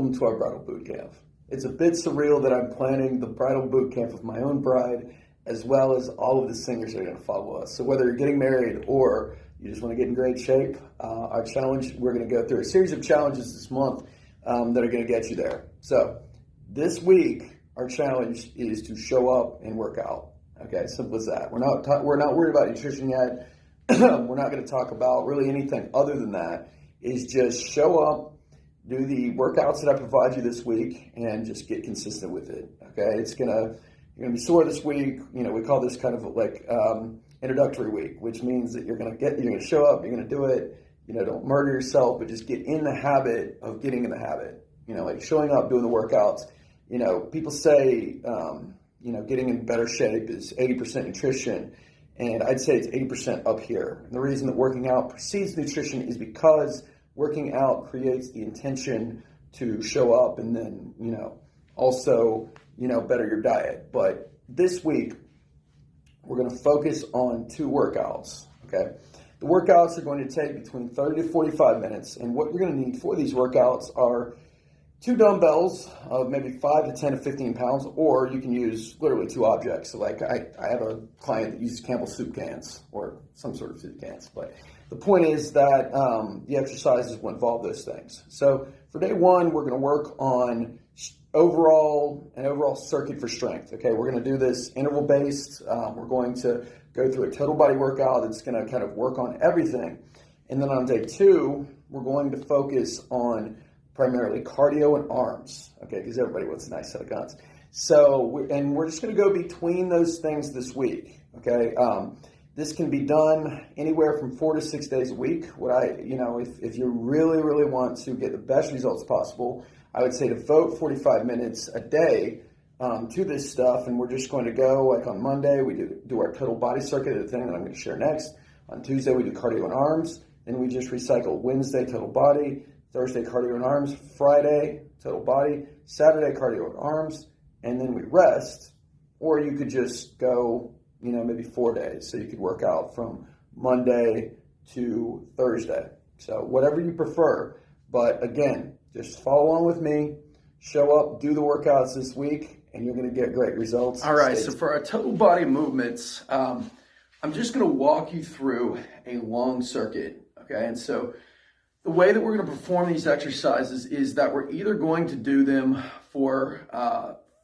welcome to our Bridal Bootcamp. It's a bit surreal that I'm planning the Bridal Bootcamp with my own bride, as well as all of the singers that are going to follow us. So whether you're getting married or you just want to get in great shape, our challenge, we're going to go through a series of challenges this month that are going to get you there. So this week, our challenge is to show up and work out. Okay, simple as that. We're not worried about nutrition yet. We're not going to talk about really anything other than that. Is just show up, do the workouts that I provide you this week, and just get consistent with it. Okay, you're gonna be sore this week. You know, we call this kind of like introductory week, which means that you're gonna show up, you're gonna do it. You know, don't murder yourself, but just get in the habit of getting in the habit. You know, like showing up, doing the workouts. You know, people say, getting in better shape is 80% nutrition. And I'd say it's 80% up here. And the reason that working out precedes nutrition is because working out creates the intention to show up and then, also, better your diet. But this week, we're going to focus on 2 workouts, okay? The workouts are going to take between 30 to 45 minutes. And what you're going to need for these workouts are 2 dumbbells of maybe 5 to 10 to 15 pounds, or you can use literally 2 objects. So like I have a client that uses Campbell's soup cans or some sort of soup cans. But the point is that the exercises will involve those things. So for day 1, we're going to work on an overall circuit for strength. Okay, we're going to do this interval based. We're going to go through a total body workout that's going to kind of work on everything. And then on day 2, we're going to focus on primarily cardio and arms, okay, because everybody wants a nice set of guns. So, we're just going to go between those things this week, okay? This can be done anywhere from 4 to 6 days a week. If you really, really want to get the best results possible, I would say devote 45 minutes a day to this stuff, and we're just going to go, like on Monday, we do our total body circuit, the thing that I'm going to share next. On Tuesday, we do cardio and arms. Then we just recycle Wednesday, total body. Thursday, cardio and arms. Friday, total body. Saturday, cardio and arms. And then we rest. Or you could just go, maybe 4 days. So you could work out from Monday to Thursday. So whatever you prefer. But again, just follow along with me. Show up, do the workouts this week, and you're going to get great results. All right, so for our total body movements, I'm just going to walk you through a long circuit. Okay, and so the way that we're going to perform these exercises is that we're either going to do them for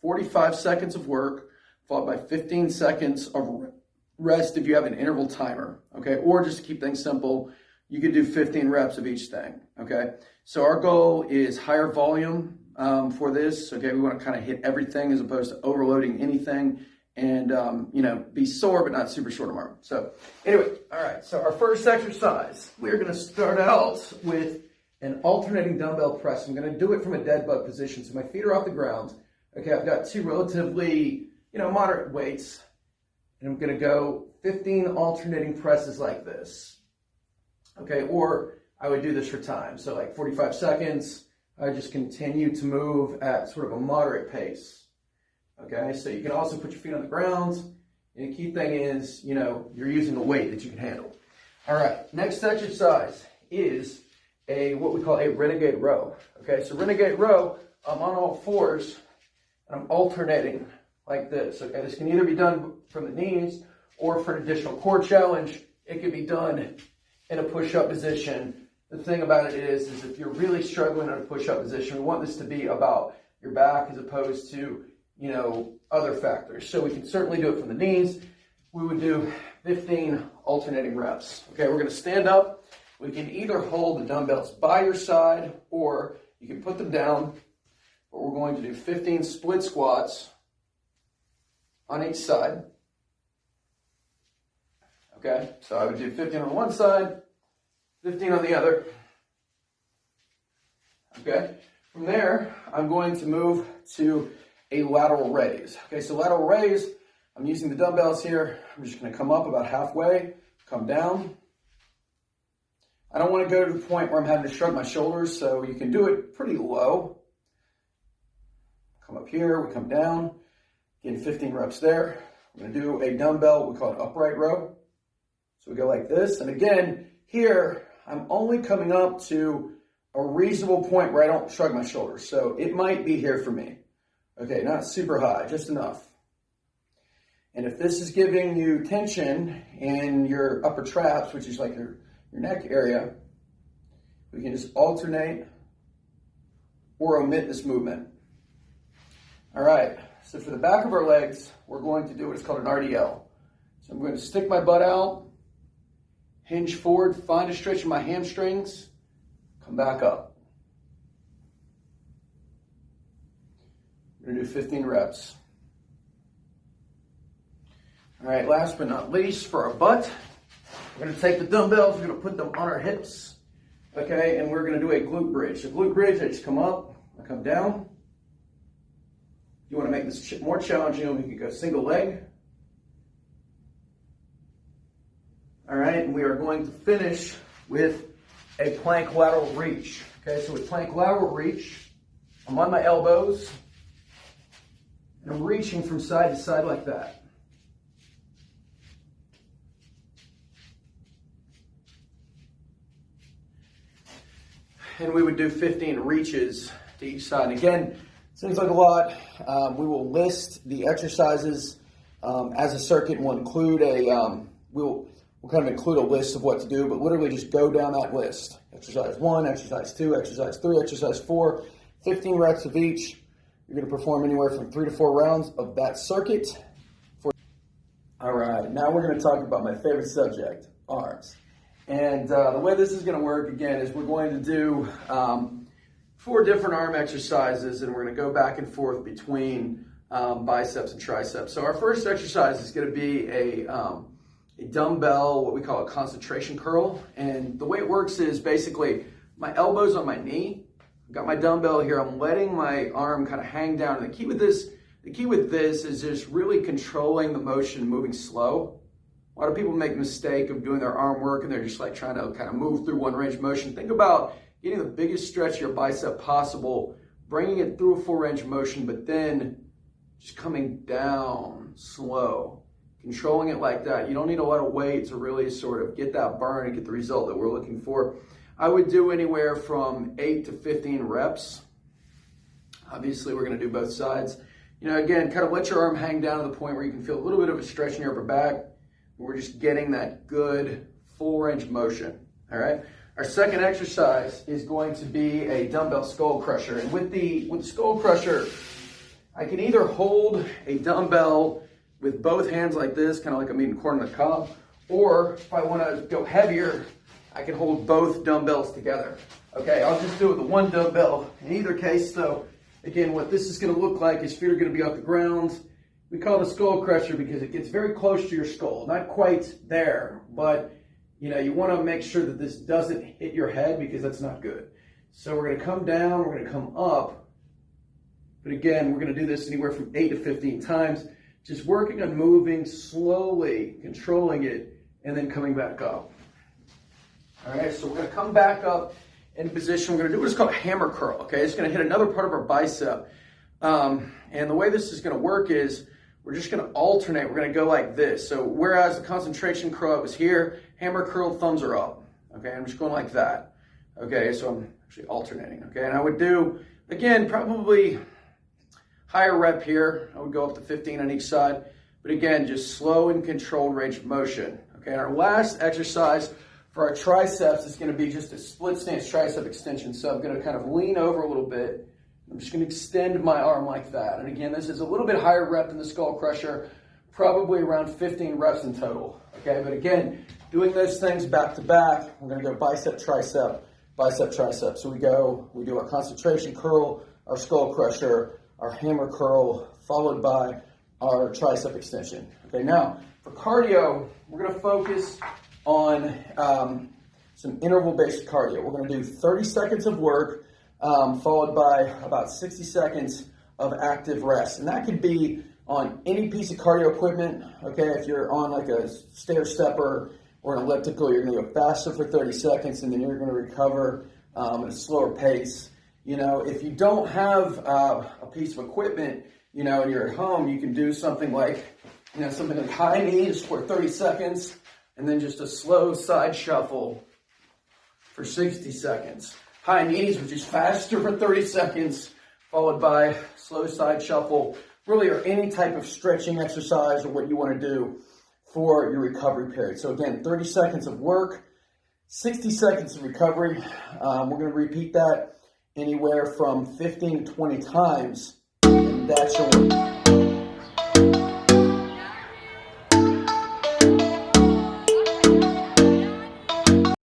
45 seconds of work, followed by 15 seconds of rest if you have an interval timer, okay? Or just to keep things simple, you could do 15 reps of each thing, okay? So our goal is higher volume for this, okay? We want to kind of hit everything as opposed to overloading anything and, be sore but not super short arm. So anyway, all right, so our first exercise, we're going to start out with an alternating dumbbell press. I'm going to do it from a dead bug position, so my feet are off the ground. Okay, I've got 2 relatively, moderate weights, and I'm going to go 15 alternating presses like this. Okay, or I would do this for time, so like 45 seconds. I just continue to move at sort of a moderate pace. Okay, so you can also put your feet on the ground. And the key thing is, you're using a weight that you can handle. All right, next exercise is what we call a renegade row. Okay, so renegade row, I'm on all fours, and I'm alternating like this. Okay, this can either be done from the knees or for an additional core challenge, it can be done in a push-up position. The thing about it is if you're really struggling in a push-up position, we want this to be about your back as opposed to other factors. So we can certainly do it from the knees. We would do 15 alternating reps. Okay, we're going to stand up. We can either hold the dumbbells by your side or you can put them down. But we're going to do 15 split squats on each side. Okay, so I would do 15 on one side, 15 on the other. Okay, from there, I'm going to move to a lateral raise. Okay, so lateral raise, I'm using the dumbbells here. I'm just going to come up about halfway, come down. I don't want to go to the point where I'm having to shrug my shoulders, so you can do it pretty low. Come up here, we come down, getting 15 reps there. I'm going to do a dumbbell, we call it upright row. So we go like this, and again, here, I'm only coming up to a reasonable point where I don't shrug my shoulders. So it might be here for me. Okay, not super high, just enough. And if this is giving you tension in your upper traps, which is like your neck area, we can just alternate or omit this movement. All right, so for the back of our legs, we're going to do what is called an RDL. So I'm going to stick my butt out, hinge forward, find a stretch in my hamstrings, come back up. We're going to do 15 reps. All right, last but not least, for our butt, we're going to take the dumbbells, we're going to put them on our hips, okay, and we're going to do a glute bridge. So glute bridge, I just come up, I come down. If you want to make this more challenging, we can go single leg. All right, and we are going to finish with a plank lateral reach. Okay, so with plank lateral reach, I'm on my elbows, and I'm reaching from side to side like that. And we would do 15 reaches to each side. And again, seems like a lot. We will list the exercises as a circuit. We'll include we'll kind of include a list of what to do, but literally just go down that list. Exercise 1, exercise 2, exercise 3, exercise 4, 15 reps of each. You're going to perform anywhere from 3 to 4 rounds of that circuit. All right, now we're going to talk about my favorite subject, arms. And the way this is going to work, again, is we're going to do 4 different arm exercises, and we're going to go back and forth between biceps and triceps. So our first exercise is going to be a dumbbell, what we call a concentration curl. And the way it works is basically my elbow's on my knee. I've got my dumbbell here. I'm letting my arm kind of hang down. And the key with this is just really controlling the motion, moving slow. A lot of people make the mistake of doing their arm work and they're just like trying to kind of move through one range of motion. Think about getting the biggest stretch of your bicep possible, bringing it through a full range of motion, but then just coming down slow, controlling it like that. You don't need a lot of weight to really sort of get that burn and get the result that we're looking for. I would do anywhere from 8 to 15 reps. Obviously, we're going to do both sides. You know, again, kind of let your arm hang down to the point where you can feel a little bit of a stretch in your upper back. We're just getting that good full range of motion, all right? Our second exercise is going to be a dumbbell skull crusher. And with the skull crusher, I can either hold a dumbbell with both hands like this, kind of like I'm eating corn on the cob, or if I want to go heavier, I can hold both dumbbells together. Okay, I'll just do it with the one dumbbell in either case. So again, what this is going to look like is feet are going to be off the ground. We call it a skull crusher because it gets very close to your skull. Not quite there, but you know, you want to make sure that this doesn't hit your head because that's not good. So we're going to come down, we're going to come up. But again, we're going to do this anywhere from 8 to 15 times. Just working on moving slowly, controlling it, and then coming back up. All right, so we're going to come back up in position. We're going to do what is called a hammer curl, okay? It's going to hit another part of our bicep. And the way this is going to work is we're just going to alternate. We're going to go like this. So whereas the concentration curl was here, hammer curl, thumbs are up. Okay, I'm just going like that. Okay, so I'm actually alternating. Okay, and I would do, again, probably higher rep here. I would go up to 15 on each side. But again, just slow and controlled range of motion. Okay, and our last exercise for our triceps is going to be just a split stance tricep extension. So I'm going to kind of lean over a little bit. I'm just going to extend my arm like that. And again, this is a little bit higher rep than the skull crusher, probably around 15 reps in total. Okay, but again, doing those things back to back, we're going to go bicep, tricep, tricep. So we do our concentration curl, our skull crusher, our hammer curl, followed by our tricep extension. Okay, now for cardio, we're going to focus on some interval-based cardio. We're going to do 30 seconds of work, followed by about 60 seconds of active rest. And that could be on any piece of cardio equipment. Okay, if you're on like a stair stepper or an elliptical, you're going to go faster for 30 seconds and then you're going to recover at a slower pace. You know, if you don't have a piece of equipment, you know, and you're at home, you can do something like, you know, something like high knees for 30 seconds and then just a slow side shuffle for 60 seconds. high knees, which is faster for 30 seconds, followed by slow side shuffle, really, or any type of stretching exercise or what you want to do for your recovery period. So again, 30 seconds of work, 60 seconds of recovery. We're going to repeat that anywhere from 15 to 20 times, and that's your